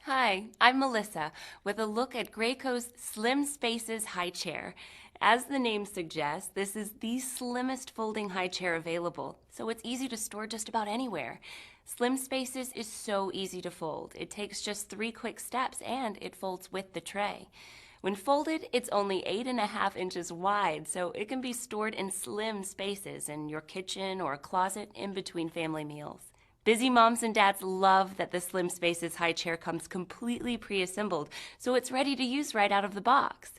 Hi, I'm Melissa with a look at Graco's Slim Spaces high chair. As the name suggests, this is the slimmest folding high chair available, so it's easy to store just about anywhere. Slim Spaces is so easy to fold. It takes just 3 quick steps and it folds with the tray. When folded, it's only 8.5 inches wide, so it can be stored in slim spaces in your kitchen or closet in between family meals. Busy moms and dads love that the Slim Spaces high chair comes completely pre-assembled, so it's ready to use right out of the box.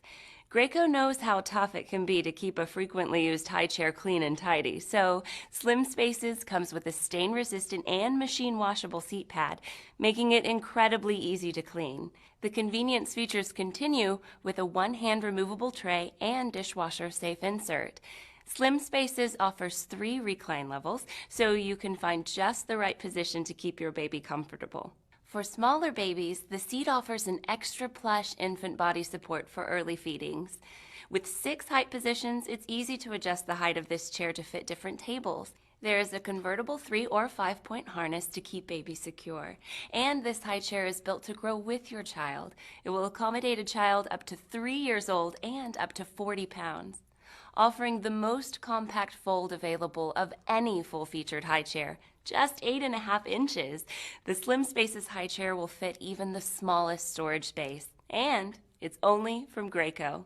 Graco knows how tough it can be to keep a frequently used high chair clean and tidy, so Slim Spaces comes with a stain-resistant and machine-washable seat pad, making it incredibly easy to clean. The convenience features continue with a one-hand removable tray and dishwasher-safe insert. Slim Spaces offers 3 recline levels, so you can find just the right position to keep your baby comfortable. For smaller babies, the seat offers an extra plush infant body support for early feedings. With 6 height positions, it's easy to adjust the height of this chair to fit different tables. There is a convertible 3 or 5-point harness to keep baby secure. And this high chair is built to grow with your child. It will accommodate a child up to 3 years old and up to 40 pounds. Offering the most compact fold available of any full-featured high chair, just 8.5 inches. The Slim Spaces high chair will fit even the smallest storage space, and it's only from Graco.